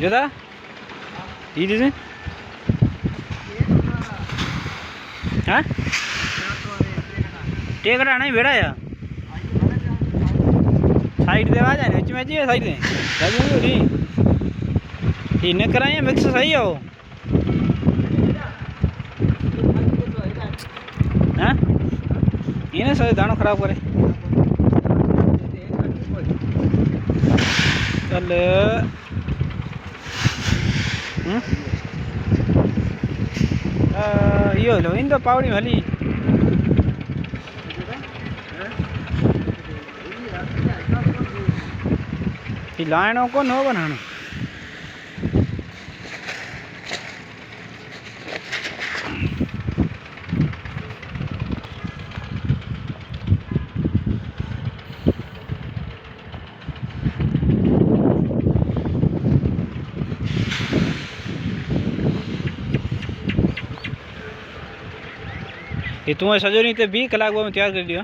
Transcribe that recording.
जोता ये दीजिए हाँ टेकड़ा नहीं बेड़ा या साइड दे आ जाए में जी साइड दे इन्हें कराए मिक्स सही है वो हाँ इन्हें सही दानों खराब करे चल यो लो इन तो पावड़ी भली लाइनों को नो बनाना ये तुम्हें सजो नहीं तो 20 कलाक में तैयार कर दिया।